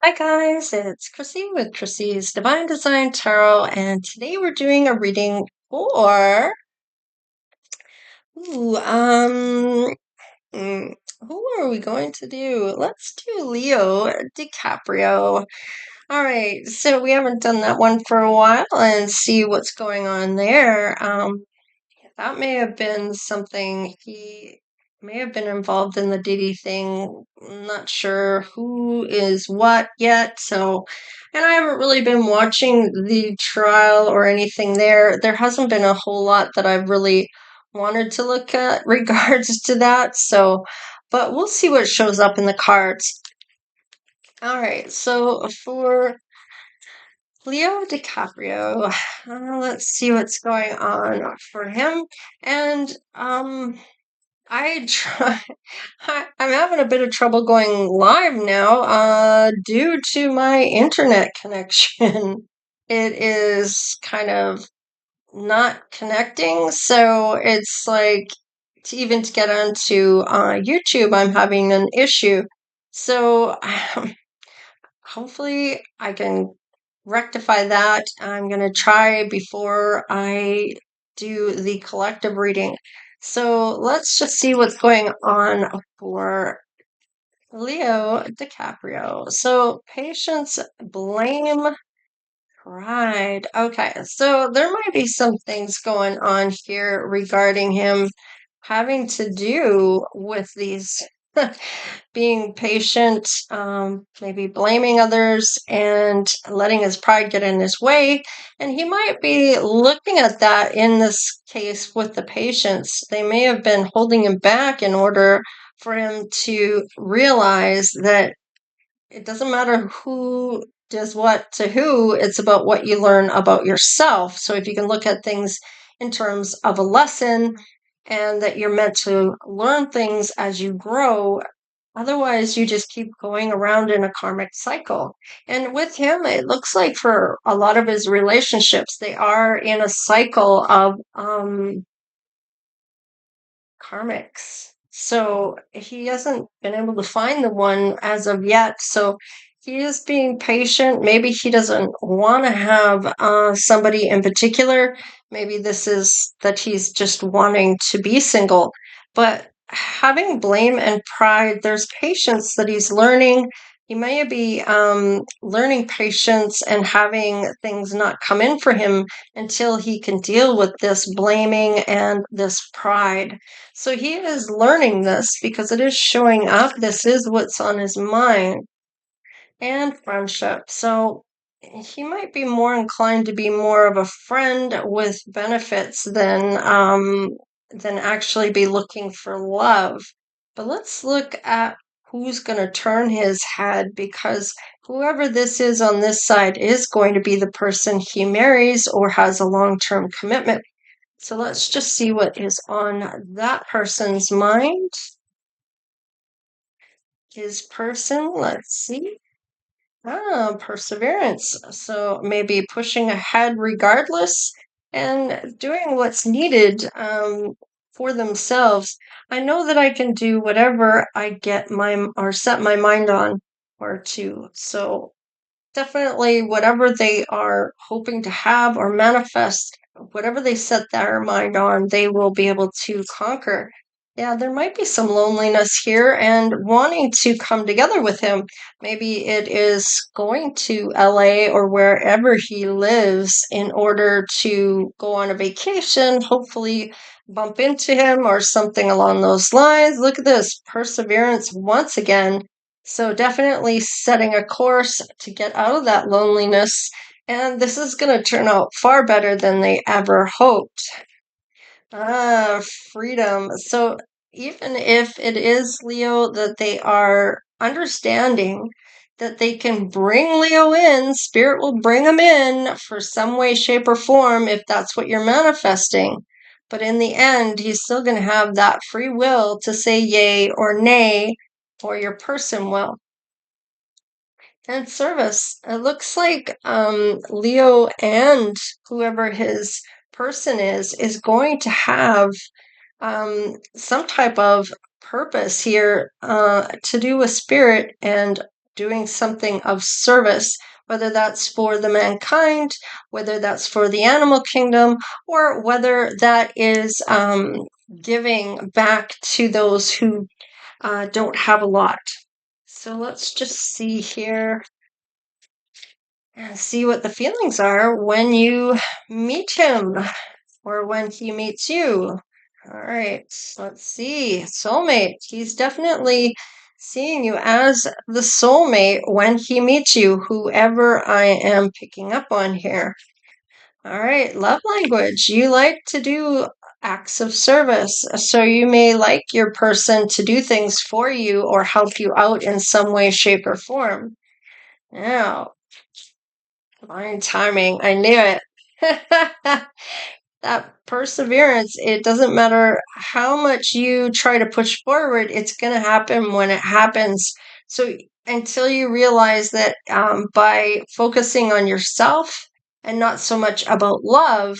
Hi guys, it's Chrissy with Chrissie's Divine Design Tarot, and today we're doing a reading for ooh, mm, who are we going to do? Let's do Leo DiCaprio. All right, so we haven't done that one for a while and see what's going on there. That may have been something he may have been involved in the Diddy thing. I'm not sure who is what yet. So, and I haven't really been watching the trial or anything there. There hasn't been a whole lot that I've really wanted to look at regards to that. So, but we'll see what shows up in the cards. All right. So for Leo DiCaprio, let's see what's going on for him. And I try. I'm having a bit of trouble going live now, due to my internet connection. It is kind of not connecting, so it's like even to get onto YouTube, I'm having an issue. So hopefully I can rectify that. I'm going to try before I do the collective reading. So let's just see what's going on for Leo DiCaprio. So patience, blame, pride. Okay, so there might be some things going on here regarding him having to do with these being patient, maybe blaming others and letting his pride get in his way. And he might be looking at that in this case with the patience. They may have been holding him back in order for him to realize that it doesn't matter who does what to who, it's about what you learn about yourself. So if you can look at things in terms of a lesson and that you're meant to learn things as you grow, otherwise you just keep going around in a karmic cycle. And with him, it looks like for a lot of his relationships, they are in a cycle of karmics. So he hasn't been able to find the one as of yet. So he is being patient. Maybe he doesn't want to have somebody in particular. Maybe this is that he's just wanting to be single. But having blame and pride, there's patience that he's learning. He may be learning patience and having things not come in for him until he can deal with this blaming and this pride. So he is learning this because it is showing up. This is what's on his mind and friendship. So he might be more inclined to be more of a friend with benefits than actually be looking for love. But let's look at who's going to turn his head, because whoever this is on this side is going to be the person he marries or has a long-term commitment. So let's just see what is on that person's mind. His person, let's see. Perseverance. So maybe pushing ahead regardless and doing what's needed for themselves. I know that I can do whatever I get my or set my mind on or to. So definitely whatever they are hoping to have or manifest, whatever they set their mind on, they will be able to conquer. Yeah, there might be some loneliness here and wanting to come together with him. Maybe it is going to LA or wherever he lives in order to go on a vacation, hopefully bump into him or something along those lines. Look at this perseverance once again. So definitely setting a course to get out of that loneliness. And this is going to turn out far better than they ever hoped. Ah, freedom. So even if it is Leo that they are understanding that they can bring Leo in, Spirit will bring him in for some way, shape, or form if that's what you're manifesting. But in the end, he's still going to have that free will to say yay or nay, or your person will. And service. It looks like Leo and whoever his person is going to have some type of purpose here to do with spirit and doing something of service, whether that's for the mankind, whether that's for the animal kingdom, or whether that is giving back to those who don't have a lot. So let's just see here and see what the feelings are when you meet him or when he meets you. All right, let's see. Soulmate. He's definitely seeing you as the soulmate when he meets you, whoever I am picking up on here. All right, love language. You like to do acts of service. So you may like your person to do things for you or help you out in some way, shape, or form. Now, divine timing. I knew it. That perseverance, it doesn't matter how much you try to push forward, it's going to happen when it happens. So until you realize that by focusing on yourself and not so much about love,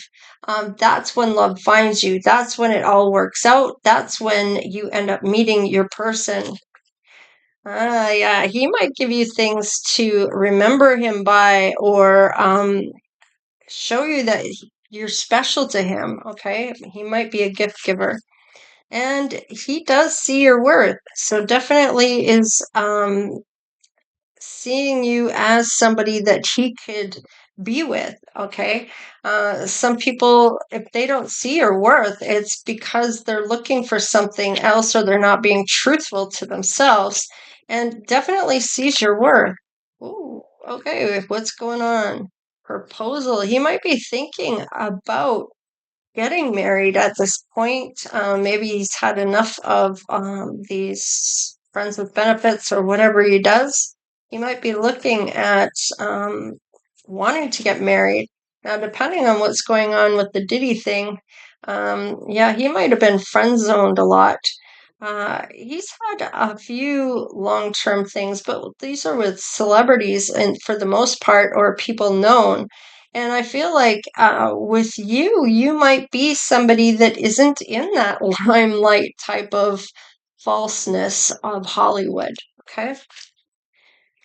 that's when love finds you. That's when it all works out. That's when you end up meeting your person. Yeah, he might give you things to remember him by, or show you that you're special to him. Okay, he might be a gift giver, and he does see your worth. So definitely is seeing you as somebody that he could be with. Okay, some people, if they don't see your worth, it's because they're looking for something else or they're not being truthful to themselves, and definitely sees your worth. Ooh, okay, what's going on? Proposal. He might be thinking about getting married at this point. Maybe he's had enough of these friends with benefits or whatever he does. He might be looking at wanting to get married. Now, depending on what's going on with the Diddy thing, yeah, he might have been friend zoned a lot. He's had a few long-term things, but these are with celebrities and for the most part, or people known. And I feel like with you, you might be somebody that isn't in that limelight type of falseness of Hollywood. Okay.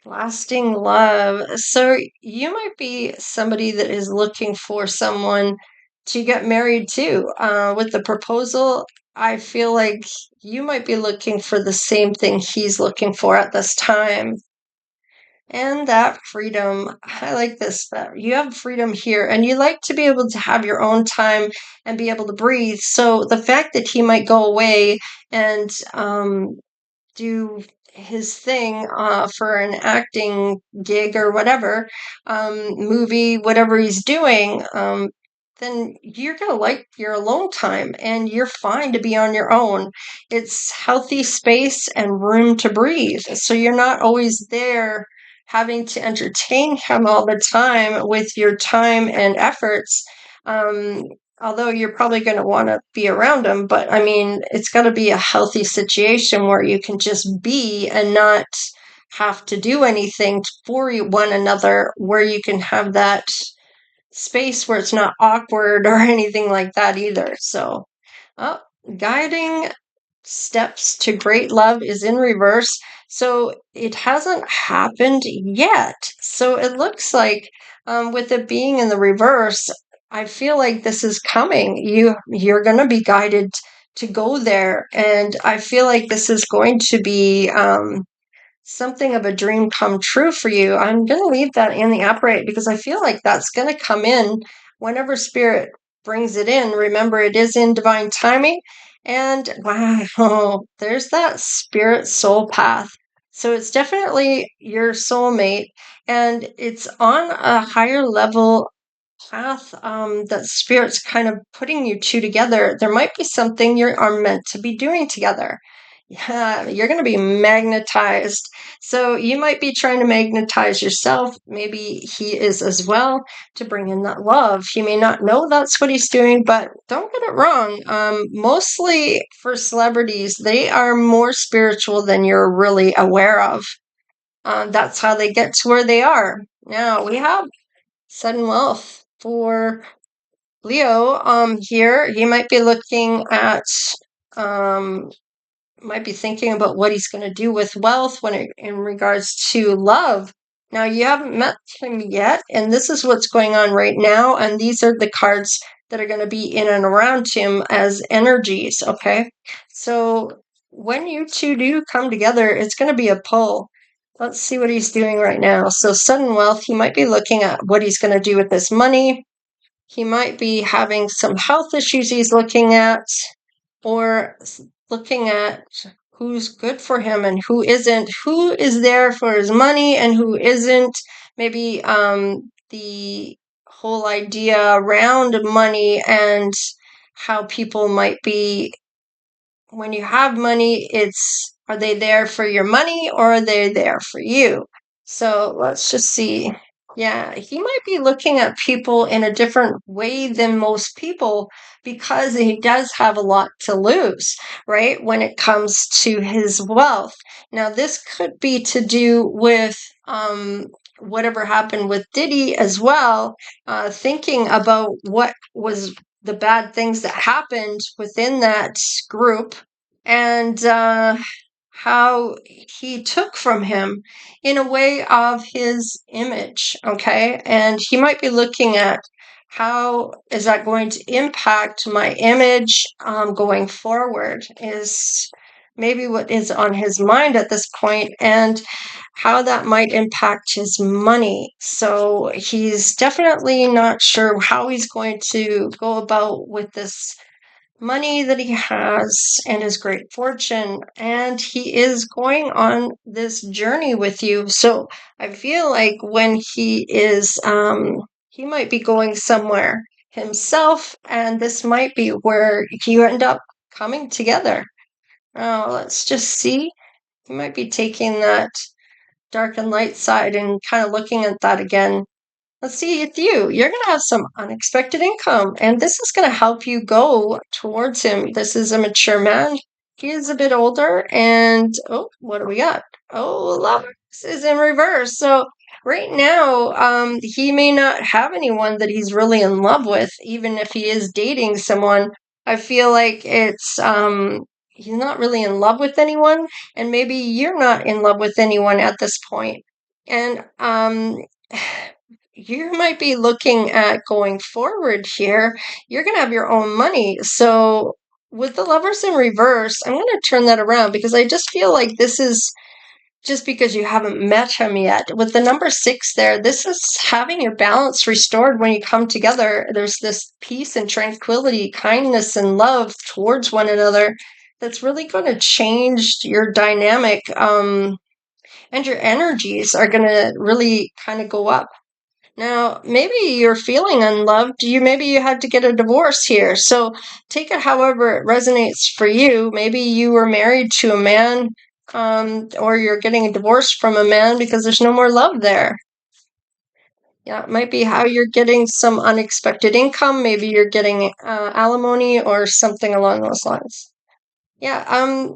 Lasting love. So you might be somebody that is looking for someone to get married to. With the proposal, I feel like you might be looking for the same thing he's looking for at this time. And that freedom, I like this, that you have freedom here and you like to be able to have your own time and be able to breathe. So the fact that he might go away and do his thing for an acting gig or whatever, movie, whatever he's doing, then you're going to like your alone time and you're fine to be on your own. It's healthy space and room to breathe. So you're not always there having to entertain him all the time with your time and efforts. Um, Although you're probably going to want to be around him, but I mean, it's got to be a healthy situation where you can just be and not have to do anything for one another, where you can have that space where it's not awkward or anything like that either. So, oh, guiding steps to great love is in reverse. So it hasn't happened yet. So it looks like with it being in the reverse, I feel like this is coming. You're going to be guided to go there, and I feel like this is going to be something of a dream come true for you. I'm going to leave that in the upright because I feel like that's going to come in whenever spirit brings it in. Remember, it is in divine timing. And wow, there's that spirit soul path. So it's definitely your soulmate, and it's on a higher level path that spirit's kind of putting you two together. There might be something you are meant to be doing together. Yeah, you're going to be magnetized. So you might be trying to magnetize yourself. Maybe he is as well, to bring in that love. He may not know that's what he's doing, but don't get it wrong. Mostly for celebrities, they are more spiritual than you're really aware of. That's how they get to where they are. Now we have sudden wealth for Leo. Here he might be looking at might be thinking about what he's going to do with wealth in regards to love. Now, you haven't met him yet, and this is what's going on right now. And these are the cards that are going to be in and around him as energies. Okay. So when you two do come together, it's going to be a pull. Let's see what he's doing right now. So, sudden wealth, he might be looking at what he's going to do with this money. He might be having some health issues he's looking at, or looking at who's good for him and who isn't, who is there for his money and who isn't. Maybe the whole idea around money and how people might be, when you have money, it's, are they there for your money or are they there for you? So let's just see. Yeah, he might be looking at people in a different way than most people because he does have a lot to lose, right? When it comes to his wealth. Now, this could be to do with whatever happened with Diddy as well, thinking about what was the bad things that happened within that group and how he took from him in a way of his image, okay? And he might be looking at how is that going to impact my image going forward, is maybe what is on his mind at this point, and how that might impact his money. So he's definitely not sure how he's going to go about with this money that he has and his great fortune, and he is going on this journey with you. So I feel like when he is he might be going somewhere himself, and this might be where you end up coming together. Let's just see. He might be taking that dark and light side and kind of looking at that again. Let's see, it's you. You're going to have some unexpected income, and this is going to help you go towards him. This is a mature man. He is a bit older, and oh, what do we got? Oh, Lovers is in reverse. So right now, he may not have anyone that he's really in love with, even if he is dating someone. I feel like it's he's not really in love with anyone, and maybe you're not in love with anyone at this point. And you might be looking at going forward here. You're going to have your own money. So with the Lovers in reverse, I'm going to turn that around because I just feel like this is just because you haven't met him yet. With the number 6 there, this is having your balance restored when you come together. There's this peace and tranquility, kindness and love towards one another that's really going to change your dynamic. And your energies are going to really kind of go up. Now, maybe you're feeling unloved. Maybe you had to get a divorce here. So take it however it resonates for you. Maybe you were married to a man, or you're getting a divorce from a man because there's no more love there. Yeah, it might be how you're getting some unexpected income. Maybe you're getting alimony or something along those lines. Yeah,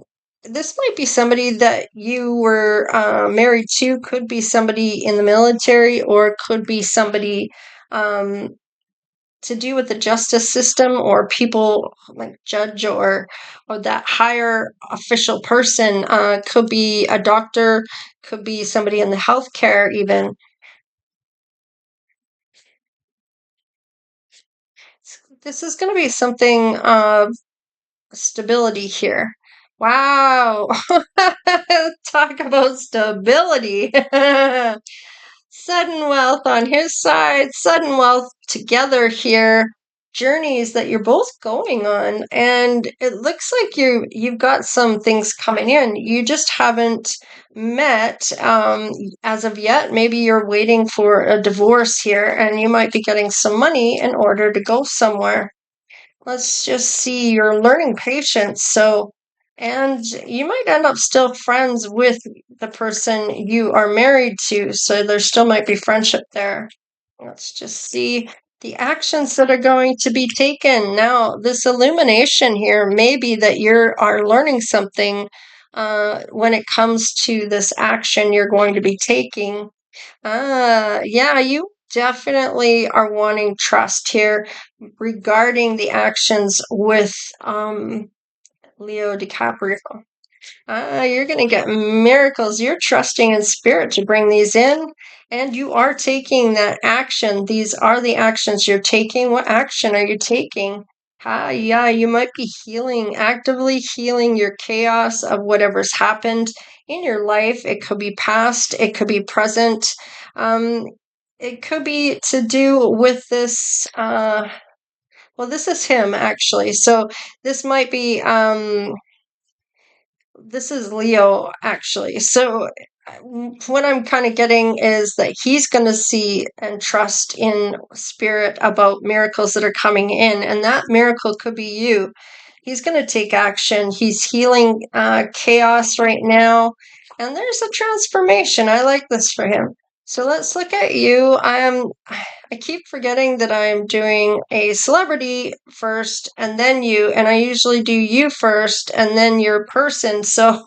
this might be somebody that you were married to, could be somebody in the military, or could be somebody to do with the justice system, or people like judge or that higher official person. Could be a doctor, could be somebody in the healthcare even. This is going to be something of stability here. Wow. Talk about stability. Sudden wealth on his side, sudden wealth together here. Journeys that you're both going on, and it looks like you've got some things coming in. You just haven't met as of yet. Maybe you're waiting for a divorce here, and you might be getting some money in order to go somewhere. Let's just see, you're learning patience. So, and you might end up still friends with the person you are married to. So there still might be friendship there. Let's just see the actions that are going to be taken. Now, this illumination here may be that you are learning something when it comes to this action you're going to be taking. Yeah, you definitely are wanting trust here regarding the actions with Leo DiCaprio. You're going to get miracles. You're trusting in spirit to bring these in, and you are taking that action. These are the actions you're taking. What action are you taking? Yeah, you might be healing, actively healing your chaos of whatever's happened in your life. It could be past, it could be present. Um, it could be to do with this. Well, this is him actually. So this might be. This is Leo, actually. So, what I'm kind of getting is that he's going to see and trust in spirit about miracles that are coming in, and that miracle could be you. He's going to take action. He's healing chaos right now, and there's a transformation. I like this for him. So let's look at you. I keep forgetting that I'm doing a celebrity first and then you, and I usually do you first and then your person. So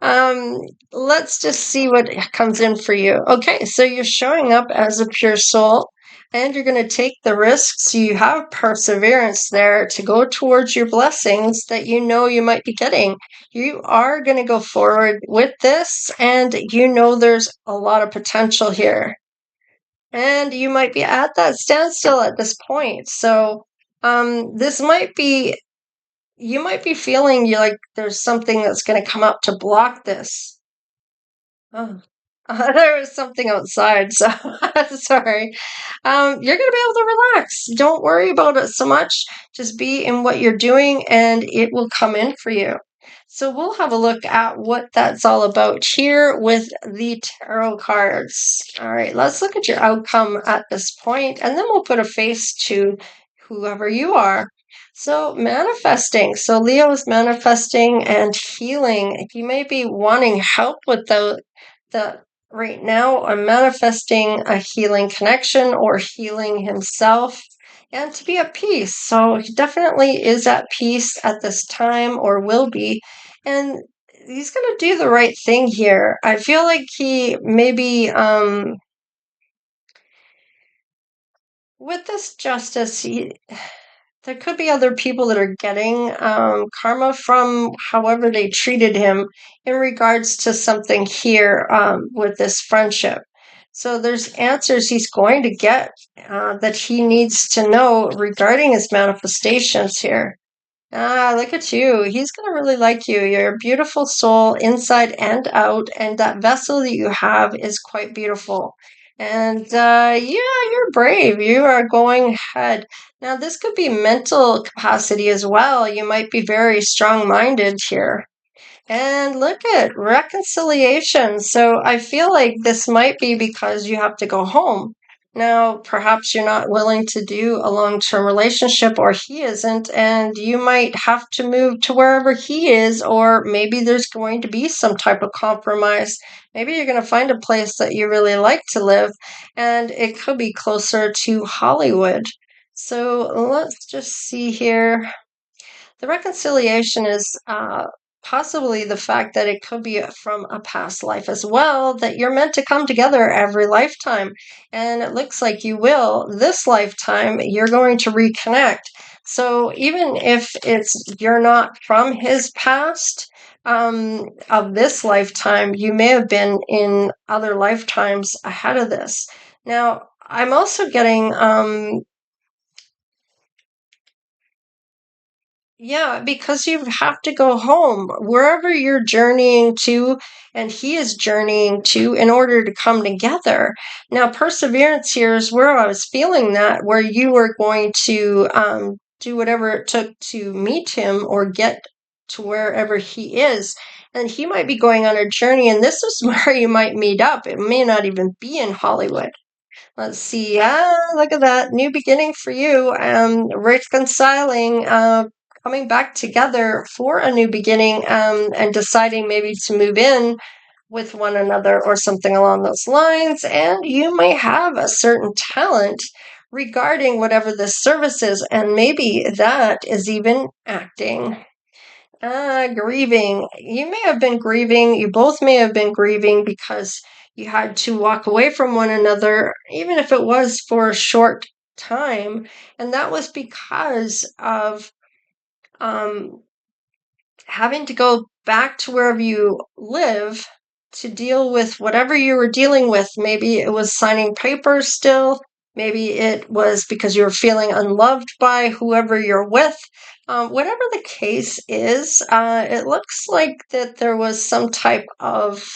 um, let's just see what comes in for you. Okay, so you're showing up as a pure soul and you're going to take the risks. You have perseverance there to go towards your blessings that you know you might be getting. You are going to go forward with this, and you know there's a lot of potential here. And you might be at that standstill at this point. So, this might be, you might be feeling you like there's something that's going to come up to block this. Oh, there was something outside, so sorry. You're going to be able to relax. Don't worry about it so much. Just be in what you're doing and it will come in for you. So we'll have a look at what that's all about here with the tarot cards. All right, let's look at your outcome at this point, and then we'll put a face to whoever you are. So manifesting. So Leo is manifesting and healing. You may be wanting help with the right now. I'm manifesting a healing connection or healing himself and to be at peace. So he definitely is at peace at this time or will be. And he's going to do the right thing here. I feel like he maybe, with this justice, there could be other people that are getting karma from however they treated him in regards to something here with this friendship. So there's answers he's going to get that he needs to know regarding his manifestations here. Look at you. He's going to really like you. You're a beautiful soul inside and out, and that vessel that you have is quite beautiful. And yeah, you're brave. You are going ahead. Now, this could be mental capacity as well. You might be very strong-minded here. And look at reconciliation. So I feel like this might be because you have to go home. Now, perhaps you're not willing to do a long-term relationship, or he isn't, and you might have to move to wherever he is, or maybe there's going to be some type of compromise. Maybe you're going to find a place that you really like to live, and it could be closer to Hollywood. So let's just see here. The reconciliation is possibly the fact that it could be from a past life as well, that you're meant to come together every lifetime. And it looks like you will. This lifetime, you're going to reconnect. So even if you're not from his past of this lifetime, you may have been in other lifetimes ahead of this. Now, I'm also getting yeah, because you have to go home wherever you're journeying to, and he is journeying to in order to come together. Now, perseverance here is where I was feeling that, where you were going to do whatever it took to meet him or get to wherever he is. And he might be going on a journey, and this is where you might meet up. It may not even be in Hollywood. Let's see. Look at that. New beginning for you. Reconciling, coming back together for a new beginning, and deciding maybe to move in with one another or something along those lines. And you may have a certain talent regarding whatever this service is, and maybe that is even acting. Grieving. You may have been grieving. You both may have been grieving because you had to walk away from one another, even if it was for a short time. And that was because of um, having to go back to wherever you live to deal with whatever you were dealing with. Maybe it was signing papers still. Maybe it was because you were feeling unloved by whoever you're with. Whatever the case is, it looks like that there was some type of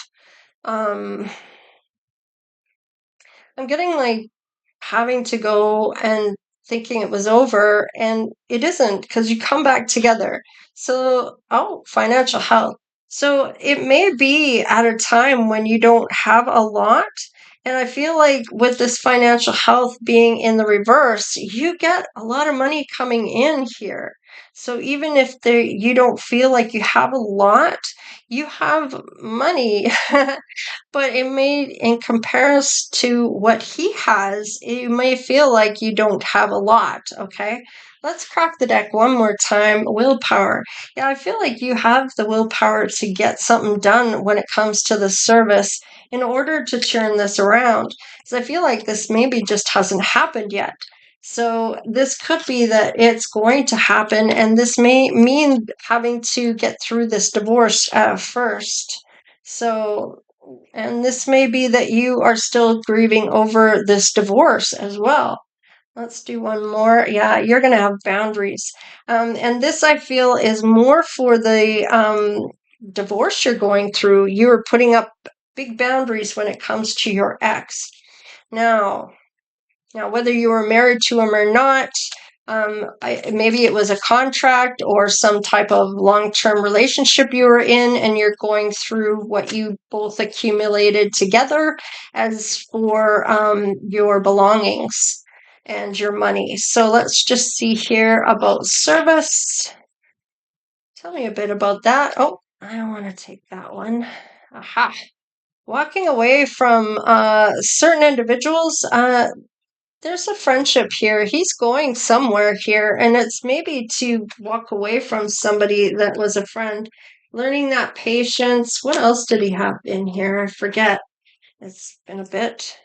um, I'm getting like having to go and thinking it was over, and it isn't because you come back together. So, oh, financial health. So it may be at a time when you don't have a lot. And I feel like with this financial health being in the reverse, you get a lot of money coming in here. So even if you don't feel like you have a lot, you have money. But it may, in comparison to what he has, you may feel like you don't have a lot, okay? Let's crack the deck one more time. Willpower. Yeah, I feel like you have the willpower to get something done when it comes to the service in order to turn this around. Because I feel like this maybe just hasn't happened yet. So this could be that it's going to happen, and this may mean having to get through this divorce first. So, and this may be that you are still grieving over this divorce as well. Let's do one more. Yeah, you're going to have boundaries. And this, I feel, is more for the divorce you're going through. You're putting up big boundaries when it comes to your ex. Now, whether you were married to him or not, maybe it was a contract or some type of long-term relationship you were in, and you're going through what you both accumulated together as for your belongings and your money. So let's just see here about service. Tell me a bit about that. Oh, I don't want to take that one. Aha. Walking away from certain individuals, there's a friendship here. He's going somewhere here, and it's maybe to walk away from somebody that was a friend. Learning that patience. What else did he have in here? I forget. It's been a bit.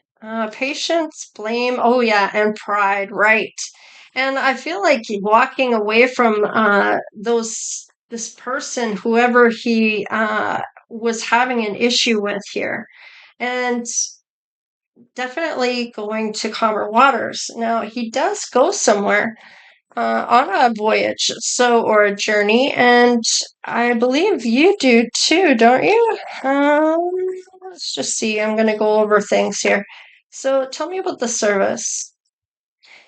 Patience, blame. Oh, yeah, and pride. Right. And I feel like walking away from this person, whoever he was having an issue with here. And definitely going to calmer waters. Now, he does go somewhere on a voyage, or a journey, and I believe you do too, don't you? Let's just see. I'm going to go over things here. So, tell me about the service.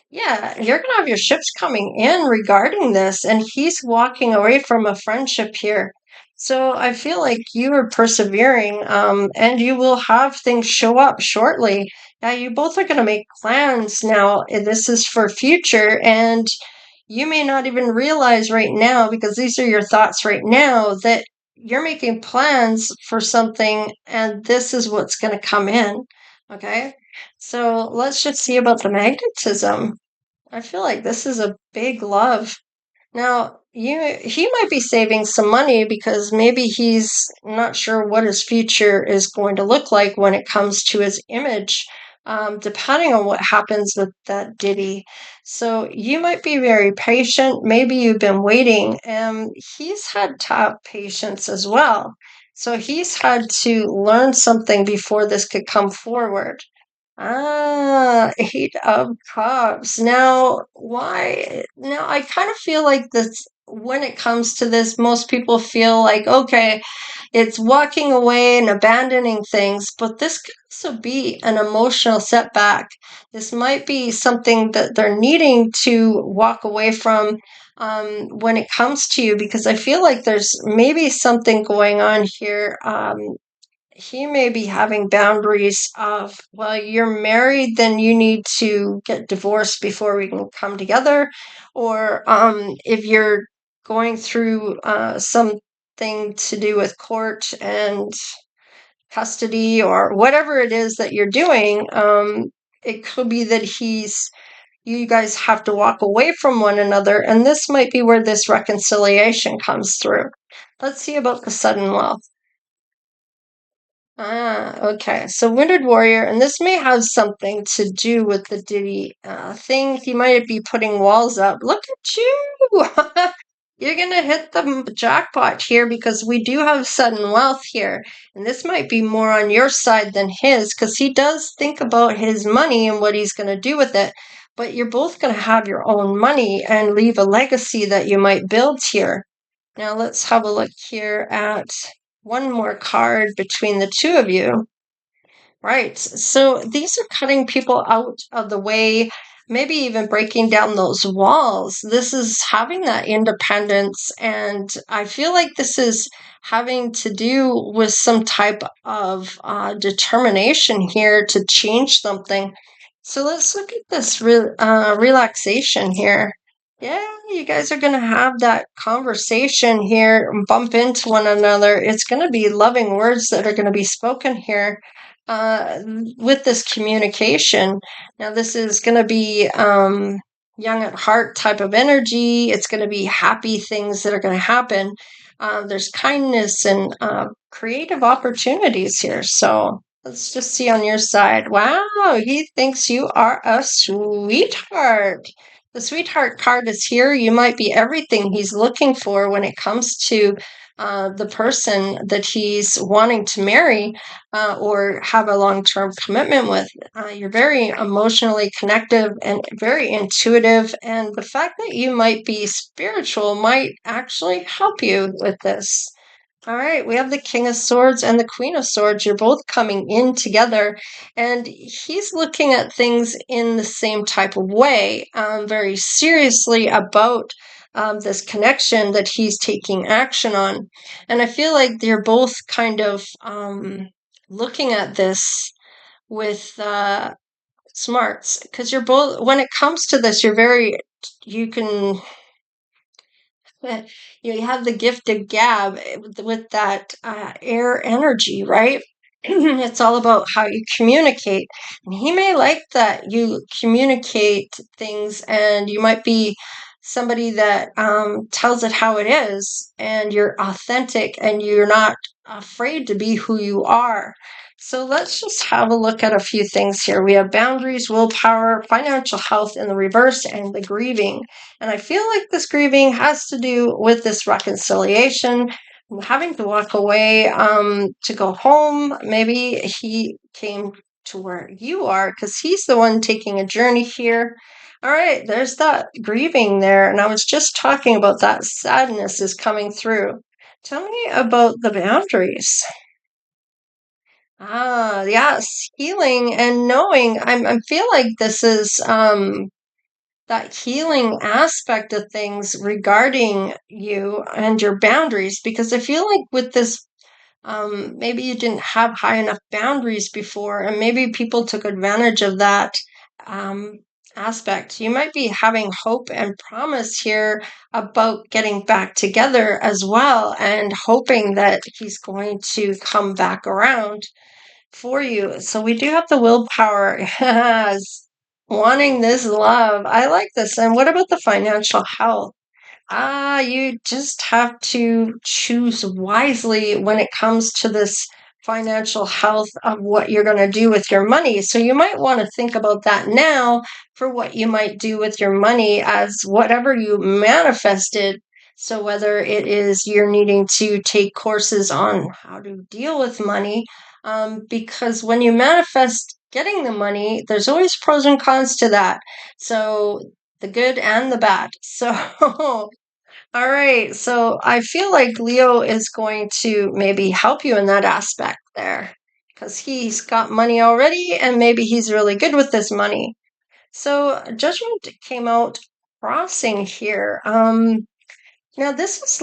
Yeah, you're going to have your ships coming in regarding this, and he's walking away from a friendship here. So I feel like you are persevering, and you will have things show up shortly. Yeah, you both are going to make plans now, and this is for future, and you may not even realize right now, because these are your thoughts right now, that you're making plans for something, and this is what's going to come in. Okay? So let's just see about the magnetism. I feel like this is a big love. Now, he might be saving some money because maybe he's not sure what his future is going to look like when it comes to his image, depending on what happens with that ditty. So you might be very patient. Maybe you've been waiting. He's had top patience as well. So he's had to learn something before this could come forward. Ah, Eight of Cups. Now, why? Now, I kind of feel like this, when it comes to this, most people feel like, okay, it's walking away and abandoning things, but this could also be an emotional setback. This might be something that they're needing to walk away from when it comes to you, because I feel like there's maybe something going on here. He may be having boundaries of, well, you're married, then you need to get divorced before we can come together. Or if you're going through something to do with court and custody or whatever it is that you're doing, it could be that you guys have to walk away from one another. And this might be where this reconciliation comes through. Let's see about the sudden wealth. Ah, okay. So Wounded Warrior, and this may have something to do with the Diddy thing. He might be putting walls up. Look at you! you're going to hit the jackpot here because we do have sudden wealth here. And this might be more on your side than his because he does think about his money and what he's going to do with it. But you're both going to have your own money and leave a legacy that you might build here. Now let's have a look here at one more card between the two of you. Right. So these are cutting people out of the way, maybe even breaking down those walls. This is having that independence. And I feel like this is having to do with some type of determination here to change something. So let's look at this relaxation here. Yeah, you guys are going to have that conversation here, bump into one another. It's going to be loving words that are going to be spoken here with this communication. Now, this is going to be young at heart type of energy. It's going to be happy things that are going to happen. There's kindness and creative opportunities here. So let's just see on your side. Wow, he thinks you are a sweetheart. The sweetheart card is here. You might be everything he's looking for when it comes to the person that he's wanting to marry or have a long-term commitment with. You're very emotionally connective and very intuitive, and the fact that you might be spiritual might actually help you with this. All right, we have the King of Swords and the Queen of Swords. You're both coming in together, and he's looking at things in the same type of way, very seriously about this connection that he's taking action on. And I feel like you're both kind of looking at this with smarts, because you're both, when it comes to this, you can you have the gift of gab with that air energy, right? It's all about how you communicate. And he may like that you communicate things, and you might be somebody that tells it how it is, and you're authentic and you're not afraid to be who you are. So let's just have a look at a few things here. We have boundaries, willpower, financial health in the reverse, and the grieving. And I feel like this grieving has to do with this reconciliation, having to walk away to go home. Maybe he came to where you are because he's the one taking a journey here. All right, there's that grieving there. And I was just talking about that sadness is coming through. Tell me about the boundaries. Ah, yes, healing and knowing. I feel like this is that healing aspect of things regarding you and your boundaries, because I feel like with this, maybe you didn't have high enough boundaries before, and maybe people took advantage of that um, aspect. You might be having hope and promise here about getting back together as well, and hoping that he's going to come back around for you. So we do have the willpower. Yes. Wanting this love. I like this. And what about the financial health? You just have to choose wisely when it comes to this financial health of what you're going to do with your money. So you might want to think about that now for what you might do with your money as whatever you manifested. So whether it is you're needing to take courses on how to deal with money, because when you manifest getting the money, there's always pros and cons to that. So the good and the bad. So all right, so I feel like Leo is going to maybe help you in that aspect there because he's got money already and maybe he's really good with this money. So Judgment came out crossing here. Now this is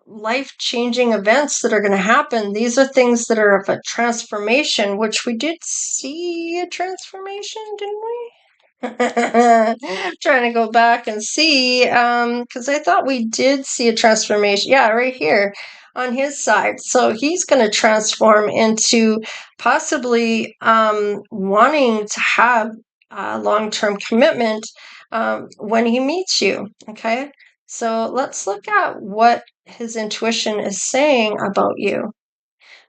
life-changing events that are going to happen. These are things that are of a transformation, which we did see a transformation, didn't we? Trying to go back and see, because I thought we did see a transformation. Yeah, right here on his side. So he's going to transform into possibly wanting to have a long-term commitment when he meets you. Okay, so let's look at what his intuition is saying about you.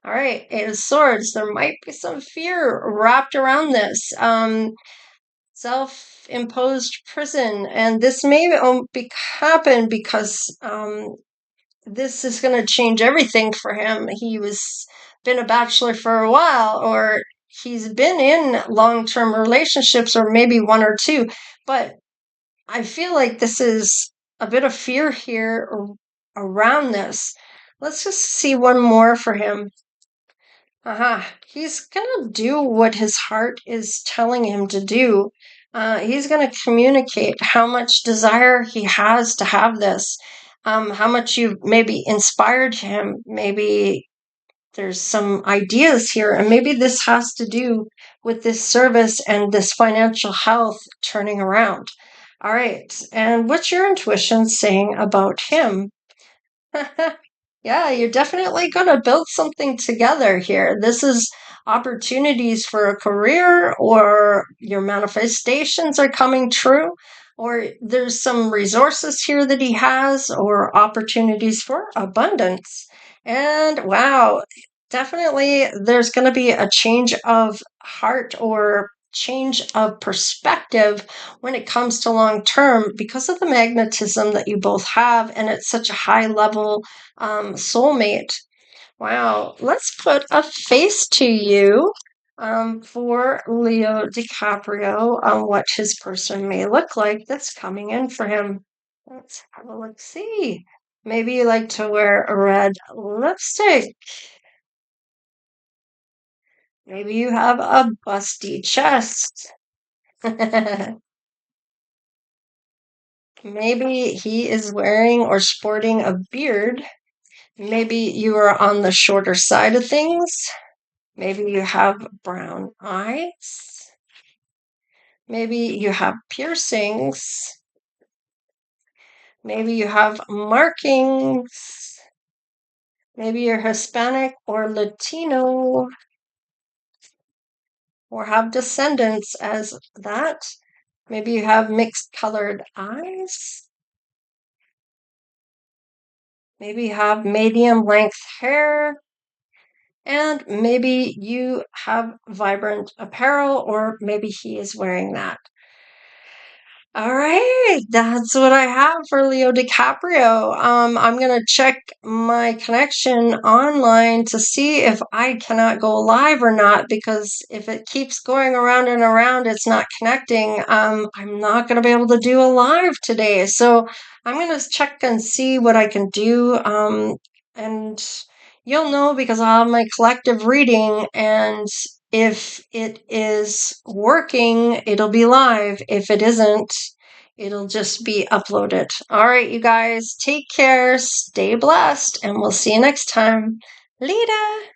All right, Eight of Swords. There might be some fear wrapped around this. self-imposed prison, and this may happen because this is going to change everything for him. He was been a bachelor for a while, or he's been in long-term relationships, or maybe one or two, but I feel like this is a bit of fear here around this. Let's just see one more for him. He's gonna do what his heart is telling him to do. He's gonna communicate how much desire he has to have this, how much you've maybe inspired him. Maybe there's some ideas here, and maybe this has to do with this service and this financial health turning around. All right, and what's your intuition saying about him? Yeah, you're definitely going to build something together here. This is opportunities for a career, or your manifestations are coming true, or there's some resources here that he has, or opportunities for abundance. And wow, definitely there's going to be a change of heart or change of perspective when it comes to long term, because of the magnetism that you both have, and it's such a high level soulmate. Wow, let's put a face to you for Leo DiCaprio on what his person may look like that's coming in for him. Let's have a look. See, maybe you like to wear a red lipstick. Maybe you have a busty chest. Maybe he is wearing or sporting a beard. Maybe you are on the shorter side of things. Maybe you have brown eyes. Maybe you have piercings. Maybe you have markings. Maybe you're Hispanic or Latino, or have descendants as that. Maybe you have mixed colored eyes. Maybe you have medium length hair. And maybe you have vibrant apparel, or maybe he is wearing that. All right, that's what I have for Leo DiCaprio. I'm gonna check my connection online to see if I cannot go live or not, because if it keeps going around and around, it's not connecting. I'm not gonna be able to do a live today, so I'm gonna check and see what I can do. And you'll know because I'll have my collective reading, and if it is working, it'll be live. If it isn't, it'll just be uploaded. All right, you guys, take care, stay blessed, and we'll see you next time. Later.